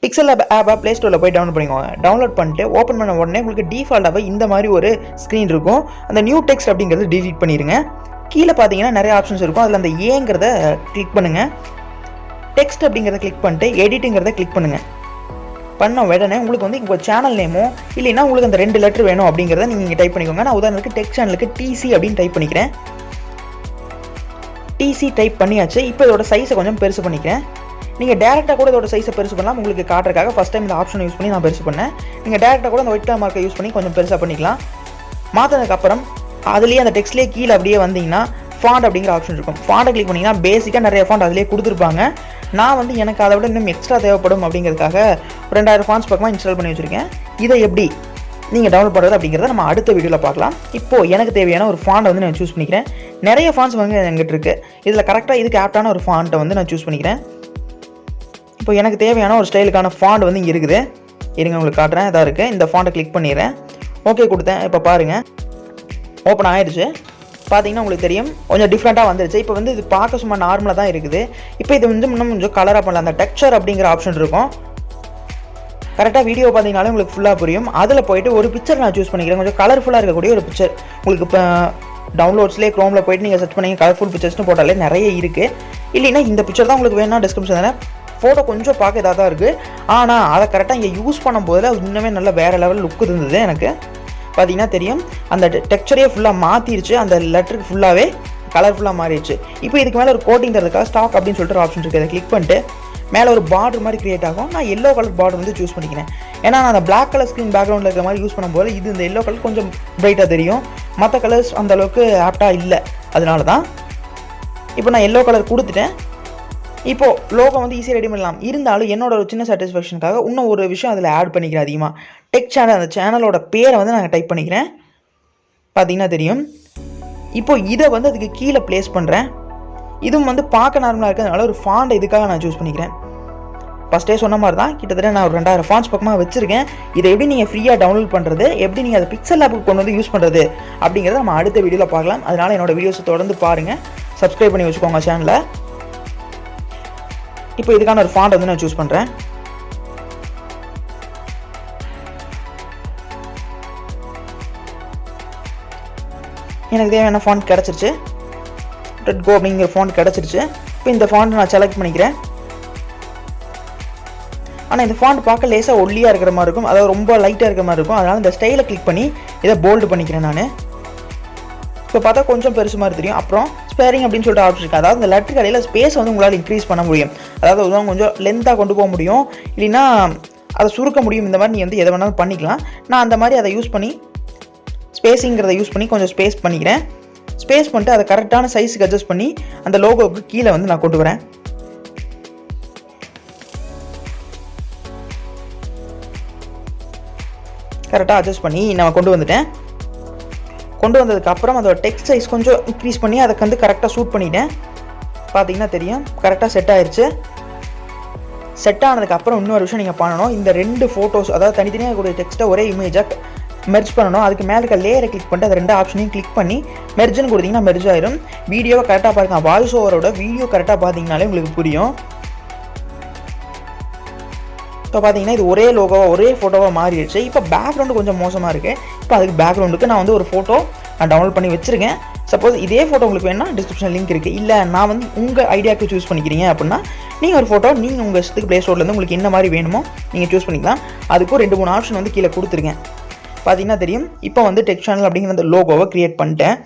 Pixel ஆப்பை play ஸ்டோரில் போய் டவுன்லோட் பண்ணிக்கோங்க. டவுன்லோட் பண்ணிட்டு ஓப்பன் பண்ண உடனே உங்களுக்கு டிஃபால்ட்டாகவே இந்த மாதிரி ஒரு ஸ்க்ரீன் இருக்கும். அந்த நியூ டெக்ஸ்ட் அப்படிங்கிறது டிலீட் பண்ணிடுங்க. கீழே பார்த்தீங்கன்னா நிறைய ஆப்ஷன்ஸ் இருக்கும். அதில் அந்த ஏங்கிறத கிளிக் பண்ணுங்கள். டெக்ஸ்ட் அப்படிங்கிறத கிளிக் பண்ணிட்டு எடிட்டுங்கிறத கிளிக் பண்ணுங்கள். பண்ண உடனே உங்களுக்கு வந்து உங்கள் சேனல் நேமோ இல்லைன்னா உங்களுக்கு அந்த 2 லெட்டர் வேணும் அப்படிங்கிறத நீங்கள் இங்கே டைப் பண்ணிக்கோங்க. நான் உதாரணத்துக்கு டெக் சேனலுக்கு டிசி அப்படின்னு டைப் பண்ணிக்கிறேன். டிசி டைப் பண்ணியாச்சு. இப்போ இதோட சைஸை கொஞ்சம் பெருசு பண்ணிக்கிறேன். நீங்கள் டேரெக்டாக கூட இதோட சைஸை பெருசு பண்ணலாம். உங்களுக்கு காட்டுறதுக்காக ஃபஸ்ட் டைம் இந்த ஆப்ஷனை யூஸ் பண்ணி நான் பெருசு பண்ணேன். நீங்கள் டேரெக்டாக கூட அந்த ஒயிட் கலர் மார்க்கை யூஸ் பண்ணி கொஞ்சம் பெருசாக பண்ணிக்கலாம். மாற்றினதுக்கப்புறம் அதுலேயே அந்த டெக்ஸ்ட்லேயே கீழே அப்படியே வந்தீங்கன்னா ஃபாண்ட் அப்படிங்கிற ஆப்ஷன் இருக்கும். ஃபாண்டை கிளிக் பண்ணிங்கன்னா பேசிக்காக நிறைய ஃபாண்ட் அதிலே கொடுத்துருப்பாங்க. நான் வந்து எனக்கு அதை விட இன்னும் எக்ஸ்ட்ரா தேவைப்படும் அப்படிங்கிறதுக்காக 2000 ஃபாண்ட்ஸ் பக்கமாக இன்ஸ்டால் பண்ணி வச்சுருக்கேன். இதை எப்படி நீங்கள் டவுன்லோட் பண்ணுறது அப்படிங்கிறத நம்ம அடுத்த வீடியோவில் பார்க்கலாம். இப்போது எனக்கு தேவையான ஒரு ஃபாண்டை வந்து நான் சூஸ் பண்ணிக்கிறேன். நிறைய ஃபாண்ட்ஸ் வந்து என்கிட்ட இருக்குது. இதில் கரெக்டாக இதுக்கு ஆப்டான ஒரு ஃபாண்ட்டை வந்து நான் சூஸ் பண்ணிக்கிறேன். இப்போ எனக்கு தேவையான ஒரு ஸ்டைலுக்கான ஃபாண்ட் வந்து இங்கே இருக்குது. இருங்க உங்களுக்கு காட்டுறேன். இதாக இருக்குது. இந்த ஃபாண்ட்டை கிளிக் பண்ணிடுறேன். ஓகே கொடுத்தேன். இப்போ பாருங்கள் ஓப்பன் ஆகிடுச்சு. பார்த்தீங்கன்னா உங்களுக்கு தெரியும் கொஞ்சம் டிஃப்ரெண்ட்டாக வந்துருச்சு. இப்போ வந்து இது பார்க்க சும்மா நார்மலாக தான் இருக்குது. இப்போ இது வந்து இன்னும் கொஞ்சம் கலராக பண்ணலாம். அந்த டெக்ஸ்சர் அப்படிங்கிற ஆப்ஷன் இருக்கும். கரெக்டாக வீடியோ பார்த்தீங்கனாலும் உங்களுக்கு ஃபுல்லாக புரியும். அதில் போய்ட்டு ஒரு பிக்சர் நான் சூஸ் பண்ணிக்கிறேன். கொஞ்சம் கலர்ஃபுல்லாக இருக்கக்கூடிய ஒரு பிக்சர். உங்களுக்கு இப்போ டவுன்லோட்ஸ்லேயே க்ரோமில் போய்ட்டு நீங்கள் சர்ச் பண்ணி கலர்ஃபுல் பிக்சர்ஸ்னு போட்டாலே நிறைய இருக்குது. இல்லைன்னா இந்த பிக்சர் தான் உங்களுக்கு வேணும்னா டிஸ்கிரிப்ஷன் தானே. ஃபோட்டோ கொஞ்சம் பார்க்க இதாக தான் இருக்குது. ஆனால் அதை கரெக்டாக இங்கே யூஸ் பண்ணும்போது அது இன்னுமே நல்லா வேறு லெவல் லுக் இருந்தது. எனக்கு பார்த்தீங்கன்னா தெரியும் அந்த டெக்ஸ்சரே ஃபுல்லாக மாற்றிடுச்சு. அந்த லெட்டருக்கு ஃபுல்லாகவே கலர்ஃபுல்லாக மாறிடுச்சு. இப்போ இதுக்கு மேலே ஒரு கோட்டிங் தரதுக்காக ஸ்டாக் அப்படின்னு சொல்லிட்டு ஒரு ஆப்ஷன் இருக்குது. அதை கிளிக் பண்ணிட்டு மேலே ஒரு பார்டர் மாதிரி கிரியேட் ஆகும். நான் எல்லோ கலர் பார்டர் வந்து சூஸ் பண்ணிக்கிறேன். ஏன்னா நான் அந்த பிளாக் கலர் ஸ்க்ரீன் பேக்ரவுண்டில் இருக்கிற மாதிரி யூஸ் பண்ணும்போது இது இந்த எல்லோ கலர் கொஞ்சம் பிரைட்டாக தெரியும். மற்ற கலர்ஸ் அந்த அளவுக்கு ஆப்டாக இல்லை. அதனால தான் இப்போ நான் எல்லோ கலர் கொடுத்துட்டேன். இப்போது லோகோ வந்து ஈஸியாக ரெடி பண்ணலாம். இருந்தாலும் என்னோட ஒரு சின்ன சாட்டிஸ்ஃபேக்ஷனுக்காக இன்னும் ஒரு விஷயம் அதில் ஆட் பண்ணிக்கிறேன். அதிகமாக டெக் சேனல் அந்த சேனலோட பேரை வந்து நான் டைப் பண்ணிக்கிறேன். பார்த்தீங்கன்னா தெரியும். இப்போது இதை வந்து அதுக்கு கீழே ப்ளேஸ் பண்ணுறேன். இதுவும் வந்து பார்க்க நார்மலாக இருக்கிறதுனால ஒரு ஃபாண்டை இதுக்காக நான் சூஸ் பண்ணிக்கிறேன். ஃபஸ்ட்டே சொன்ன மாதிரி தான் கிட்டத்தட்ட நான் ஒரு 2000 ஃபாண்ட்ஸ் பக்கமாக வச்சுருக்கேன். இதை எப்படி நீங்கள் ஃப்ரீயாக டவுன்லோட் பண்ணுறது, எப்படி நீங்கள் அதை பிக்சல் ஆப்புக்கு கொண்டு வந்து யூஸ் பண்ணுறது அப்படிங்கிறத நம்ம அடுத்த வீடியோவில் பார்க்கலாம். அதனால் என்னோடய வீடியோஸை தொடர்ந்து பாருங்கள். சப்ஸ்கிரைப் பண்ணி வச்சுக்கோங்க சேனலை. இப்போ இதுக்கான ஒரு ஃபாண்ட் வந்து நான் சூஸ் பண்ணுறேன். எனக்கு தேவையான ஃபாண்ட் கிடச்சிருச்சு. ரெட் கோ அப்படிங்கிற ஃபாண்ட் கிடச்சிருச்சு. இப்போ இந்த ஃபாண்ட் நான் செலக்ட் பண்ணிக்கிறேன். ஆனால் இந்த ஃபாண்ட் பார்க்க லேசாக ஒல்லியாக இருக்கிற மாதிரி இருக்கும். அதாவது ரொம்ப லைட்டாக இருக்கிற மாதிரி இருக்கும். அதனால் இந்த ஸ்டைலை கிளிக் பண்ணி இதை போல்டு பண்ணிக்கிறேன் நான். இப்போ பார்த்தா கொஞ்சம் பெருசு மாதிரி தெரியும். அப்புறம் ஸ்பேரிங் அப்படின்னு சொல்லிட்டு ஆப்ஷன் இருக்குது. அதாவது இந்த லெட்டருக்கு இடையில ஸ்பேஸ் வந்து உங்களால் இன்க்ரீஸ் பண்ண முடியும். அதாவது கொஞ்சம் லென்த்தாக கொண்டு போக முடியும். இல்லைன்னா அதை சுருக்க முடியும். இந்த மாதிரி நீங்கள் வந்து எதை வேணாலும் பண்ணிக்கலாம். நான் அந்த மாதிரி அதை யூஸ் பண்ணி ஸ்பேஸிங்கிறத யூஸ் பண்ணி கொஞ்சம் ஸ்பேஸ் பண்ணிக்கிறேன். ஸ்பேஸ் பண்ணிட்டு அதை கரெக்டான சைஸுக்கு அட்ஜஸ்ட் பண்ணி அந்த லோகோவுக்கு கீழே வந்து நான் கொண்டு வரேன். கரெக்டாக அட்ஜஸ்ட் பண்ணி நான் கொண்டு வந்துட்டேன். கொண்டு வந்ததுக்கப்புறம் அதோட டெக்ஸ்ட் சைஸ் கொஞ்சம் இன்க்ரீஸ் பண்ணி அதை வந்து கரெக்டாக சூட் பண்ணிட்டேன். பார்த்தீங்கன்னா தெரியும் கரெக்டாக செட் ஆயிடுச்சு. செட் ஆனதுக்கப்புறம் இன்னொரு விஷயம் நீங்கள் பண்ணணும். இந்த 2 ஃபோட்டோஸ் அதாவது தனித்தனியாக இருக்கக்கூடிய டெக்ஸ்ட்டை ஒரே இமேஜாக மெர்ஜ் பண்ணணும். அதுக்கு மேலே இருக்க லேயரை கிளிக் பண்ணிட்டு அந்த 2 ஆப்ஷனையும் கிளிக் பண்ணி மெர்ஜ்னு கொடுத்தீங்கன்னா மெர்ஜ் ஆயிரும். வீடியோவை கரெக்டாக பாருங்க. வாய்ஸ் ஓவரோட வீடியோ கரெக்டாக பார்த்தீங்கனாலே உங்களுக்கு புரியும். இப்போ பார்த்தீங்கன்னா இது ஒரே லோகோவாக ஒரே ஃபோட்டோவாக மாறிடுச்சு. இப்போ பேக்ரவுண்டு கொஞ்சம் மோசமாக இருக்குது. இப்போ அதுக்கு பேக்ரவுண்டுக்கு நான் வந்து ஒரு ஃபோட்டோ நான் டவுன்லோட் பண்ணி வச்சுருக்கேன். சப்போஸ் இதே ஃபோட்டோ உங்களுக்கு வேணும்னா டிஸ்கிரிப்ஷன் லிங்க் இருக்குது. இல்லை நான் வந்து உங்கள் ஐடியாவுக்கு சூஸ் பண்ணிக்கிறீங்க அப்படின்னா நீங்கள் ஒரு ஃபோட்டோ நீங்கள் உங்கள் இஷ்டத்துக்கு ப்ளே ஸ்டோர்லேருந்து உங்களுக்கு என்ன மாதிரி வேணுமோ நீங்கள் சூஸ் பண்ணிக்கலாம். அதுக்கும் 2-3 ஆப்ஷன் வந்து கீழே கொடுத்துருக்கேன். பார்த்தீங்கன்னா தெரியும். இப்போ வந்து டெக் சேனல் அப்படிங்கிற அந்த லோகோவை க்ரியேட் பண்ணிட்டேன்.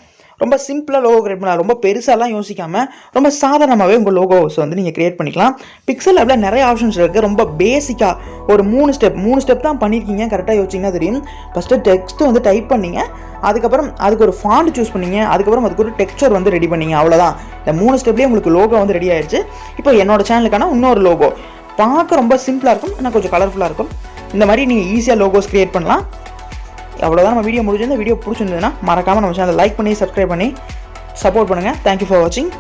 ரொம்ப சிம்பிளாக லோகோ கிரியேட் பண்ணலாம். ரொம்ப பெருசாலாம் யோசிக்காமல் ரொம்ப சாதாரணமாகவே உங்கள் லோகோஸ் வந்து நீங்கள் கிரியேட் பண்ணிக்கலாம். பிக்சல் ஆப்பில் நிறைய ஆப்ஷன்ஸ் இருக்குது. ரொம்ப பேசிக்காக ஒரு 3 ஸ்டெப் தான் பண்ணியிருக்கீங்க. கரெக்டாக யோசிச்சிங்கன்னா தெரியும். ஃபஸ்ட்டு டெக்ஸ்ட்டு வந்து டைப் பண்ணிங்க. அதுக்கப்புறம் அதுக்கு ஒரு ஃபாண்ட் சூஸ் பண்ணிங்க. அதுக்கப்புறம் அதுக்கு ஒரு டெக்ஸ்சர் வந்து ரெடி பண்ணிங்க. அவ்வளோதான். இந்த 3 ஸ்டெப்லேயே உங்களுக்கு லோகோ வந்து ரெடி ஆயிடுச்சு. இப்போ என்னோட சேனலுக்கான இன்னொரு லோகோ பார்க்க ரொம்ப சிம்பிளாக இருக்கும். ஆனால் கொஞ்சம் கலர்ஃபுல்லாக இருக்கும். இந்த மாதிரி நீங்கள் ஈஸியாக லோகோஸ் கிரியேட் பண்ணலாம். அவ்வளோதான் நம்ம வீடியோ முடிஞ்சு. இந்த வீடியோ பிடிச்சிருந்ததுன்னா மறக்காமல் நம்ம சேனலை லைக் பண்ணி சப்ஸ்கிரைப் பண்ணி சப்போர்ட் பண்ணுங்கள். தேங்க்யூ ஃபார் வாட்சிங்.